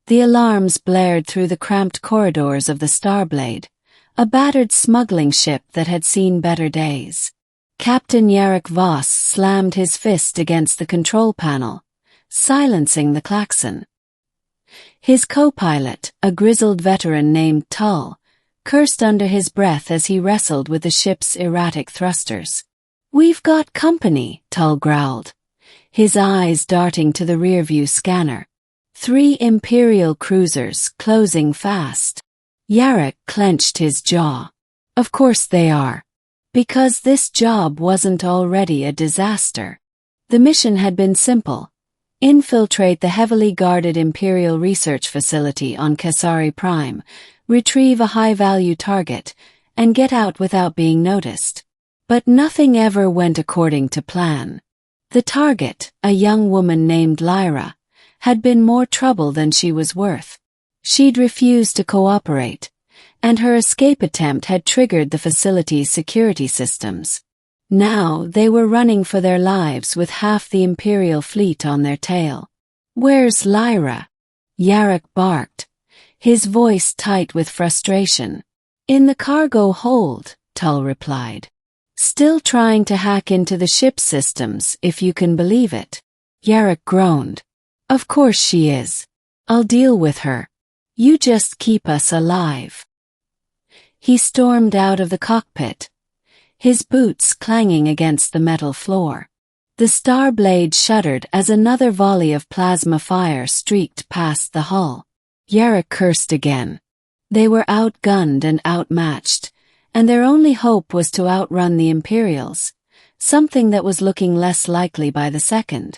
The alarms blared through the cramped corridors of the Starblade, a battered smuggling ship that had seen better days. Captain Yarrick Voss slammed his fist against the control panel, silencing the klaxon. His co-pilot, a grizzled veteran named Tull, cursed under his breath as he wrestled with the ship's erratic thrusters. "We've got company," Tull growled, his eyes darting to the rearview scanner. 3 Imperial cruisers closing fast. Yarrick clenched his jaw. Of course they are. Because this job wasn't already a disaster. The mission had been simple. Infiltrate the heavily guarded Imperial research facility on Kesari Prime, retrieve a high-value target, and get out without being noticed. But nothing ever went according to plan. The target, a young woman named Lyra, had been more trouble than she was worth. She'd refused to cooperate, and her escape attempt had triggered the facility's security systems. Now they were running for their lives with half the Imperial fleet on their tail. "Where's Lyra?" Yarrick barked, his voice tight with frustration. "In the cargo hold," Tull replied. "Still trying to hack into the ship's systems, if you can believe it." Yarrick groaned. "Of course she is. I'll deal with her. You just keep us alive." He stormed out of the cockpit, his boots clanging against the metal floor. The Starblade shuddered as another volley of plasma fire streaked past the hull. Yarrick cursed again. They were outgunned and outmatched, and their only hope was to outrun the Imperials, something that was looking less likely by the second.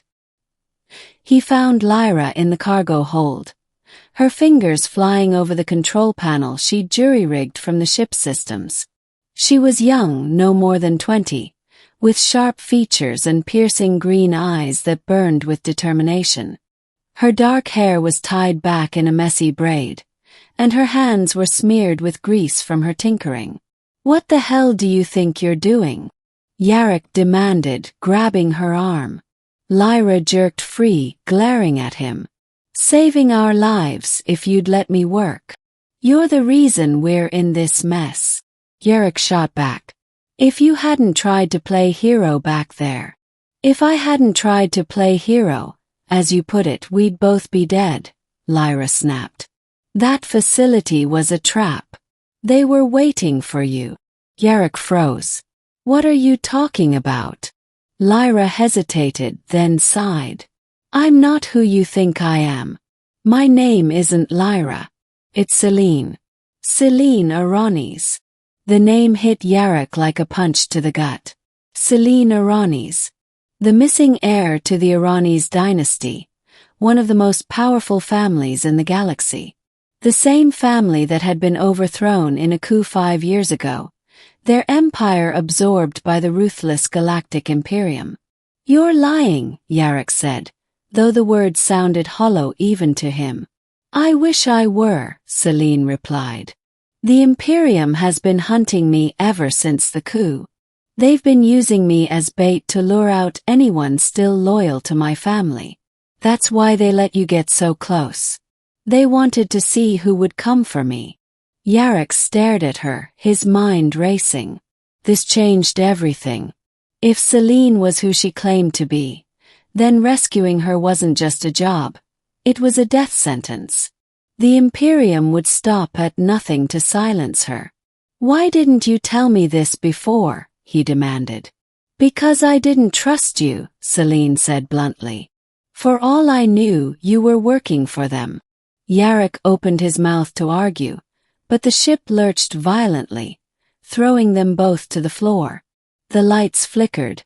He found Lyra in the cargo hold, her fingers flying over the control panel she'd jury-rigged from the ship's systems. She was young, no more than 20, with sharp features and piercing green eyes that burned with determination. Her dark hair was tied back in a messy braid, and her hands were smeared with grease from her tinkering. "What the hell do you think you're doing?" Yarrick demanded, grabbing her arm. Lyra jerked free, glaring at him. "Saving our lives if you'd let me work. You're the reason we're in this mess." Yarrick shot back. "If you hadn't tried to play hero back there. If I hadn't tried to play hero, as you put it, we'd both be dead," Lyra snapped. "That facility was a trap. They were waiting for you." Yarrick froze. "What are you talking about?" Lyra hesitated, then sighed. "I'm not who you think I am. My name isn't Lyra. It's Celine. Celine Aranis." The name hit Yarrick like a punch to the gut. Celine Aranis, the missing heir to the Aranis dynasty, one of the most powerful families in the galaxy. The same family that had been overthrown in a coup 5 years ago, their empire absorbed by the ruthless Galactic Imperium. "You're lying," Yarrick said, though the words sounded hollow even to him. "I wish I were," Celine replied. "The Imperium has been hunting me ever since the coup. They've been using me as bait to lure out anyone still loyal to my family. That's why they let you get so close. They wanted to see who would come for me." Yarrick stared at her, his mind racing. This changed everything. If Celine was who she claimed to be, then rescuing her wasn't just a job. It was a death sentence. The Imperium would stop at nothing to silence her. "Why didn't you tell me this before?" he demanded. "Because I didn't trust you," Celine said bluntly. "For all I knew, you were working for them." Yarrick opened his mouth to argue, but the ship lurched violently, throwing them both to the floor. The lights flickered,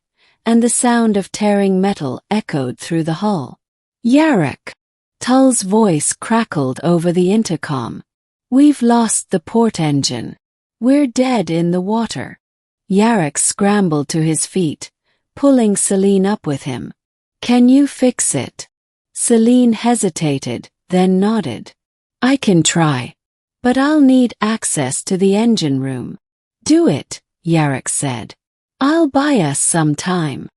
and the sound of tearing metal echoed through the hull. "Yarrick!" Tull's voice crackled over the intercom. "We've lost the port engine. We're dead in the water." Yarrick scrambled to his feet, pulling Celine up with him. "Can you fix it?" Celine hesitated, then nodded. "I can try. But I'll need access to the engine room." "Do it," Yarrick said. "I'll buy us some time."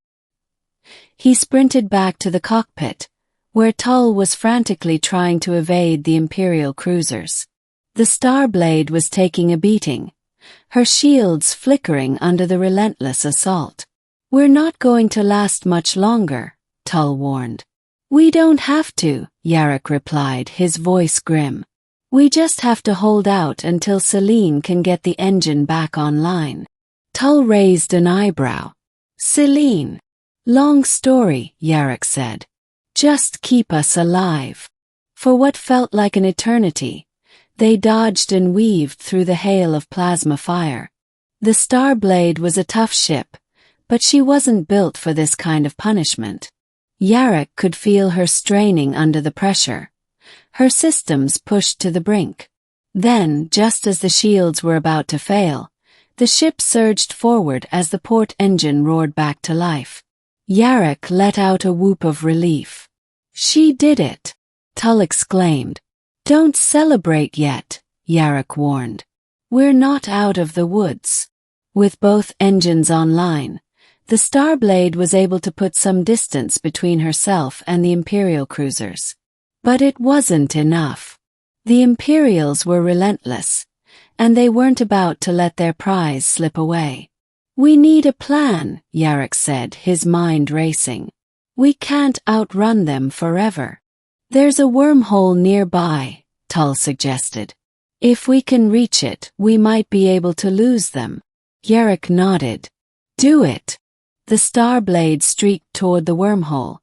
He sprinted back to the cockpit, where Tull was frantically trying to evade the Imperial cruisers. The Starblade was taking a beating, her shields flickering under the relentless assault. "We're not going to last much longer," Tull warned. "We don't have to," Yarrick replied, his voice grim. "We just have to hold out until Selene can get the engine back online." Tull raised an eyebrow. "Selene?" "Long story," Yarrick said. "Just keep us alive." For what felt like an eternity, they dodged and weaved through the hail of plasma fire. The Starblade was a tough ship, but she wasn't built for this kind of punishment. Yarrick could feel her straining under the pressure, her systems pushed to the brink. Then, just as the shields were about to fail, the ship surged forward as the port engine roared back to life. Yarrick let out a whoop of relief. "She did it!" Tull exclaimed. "Don't celebrate yet," Yarrick warned. "We're not out of the woods." With both engines online, the Starblade was able to put some distance between herself and the Imperial cruisers. But it wasn't enough. The Imperials were relentless, and they weren't about to let their prize slip away. "We need a plan," Yarrick said, his mind racing. "We can't outrun them forever." "There's a wormhole nearby," Tull suggested. "If we can reach it, we might be able to lose them." Yarrick nodded. "Do it." The Starblade streaked toward the wormhole,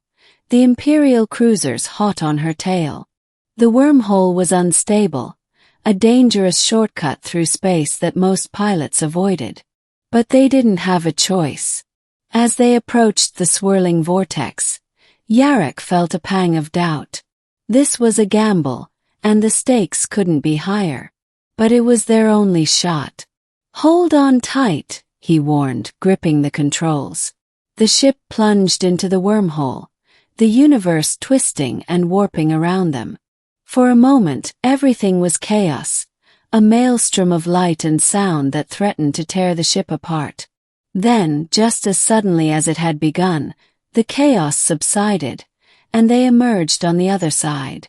the Imperial cruisers hot on her tail. The wormhole was unstable, a dangerous shortcut through space that most pilots avoided. But they didn't have a choice. As they approached the swirling vortex, Yarrick felt a pang of doubt. This was a gamble, and the stakes couldn't be higher. But it was their only shot. "Hold on tight," he warned, gripping the controls. The ship plunged into the wormhole, the universe twisting and warping around them. For a moment, everything was chaos, a maelstrom of light and sound that threatened to tear the ship apart. Then, just as suddenly as it had begun, the chaos subsided, and they emerged on the other side.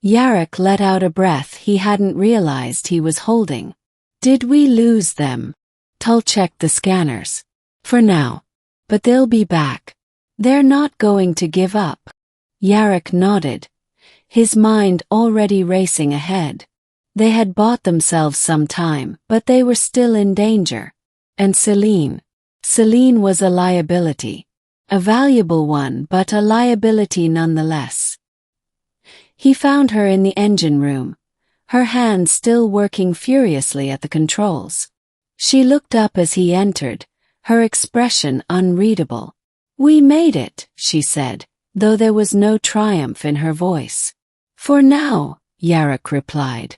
Yarrick let out a breath he hadn't realized he was holding. "Did we lose them?" Tull checked the scanners. "For now. But they'll be back. They're not going to give up." Yarrick nodded, his mind already racing ahead. They had bought themselves some time, but they were still in danger. And Selene. Selene was a liability. A valuable one, but a liability nonetheless. He found her in the engine room, her hands still working furiously at the controls. She looked up as he entered, her expression unreadable. "We made it," she said, though there was no triumph in her voice. "For now," Yarrick replied.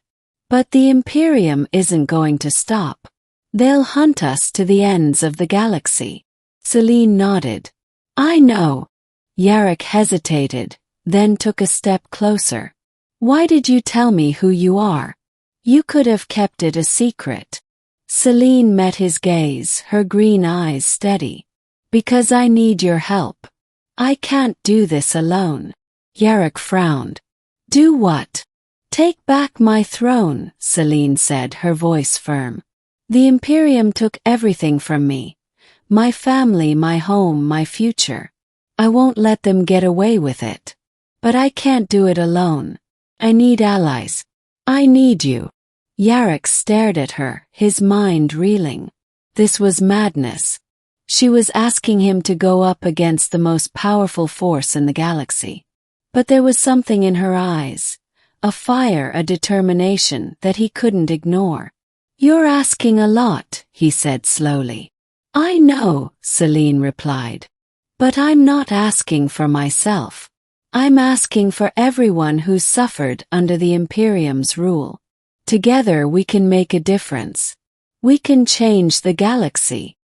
"But the Imperium isn't going to stop. They'll hunt us to the ends of the galaxy." Selene nodded. "I know." Yarrick hesitated, then took a step closer. "Why did you tell me who you are? You could have kept it a secret." Selene met his gaze, her green eyes steady. "Because I need your help. I can't do this alone." Yarrick frowned. "Do what?" "Take back my throne," Selene said, her voice firm. "The Imperium took everything from me. My family, my home, my future. I won't let them get away with it. But I can't do it alone. I need allies. I need you." Yarrick stared at her, his mind reeling. This was madness. She was asking him to go up against the most powerful force in the galaxy. But there was something in her eyes, a fire, a determination that he couldn't ignore. "You're asking a lot," he said slowly. "I know," Selene replied. "But I'm not asking for myself. I'm asking for everyone who's suffered under the Imperium's rule. Together we can make a difference. We can change the galaxy."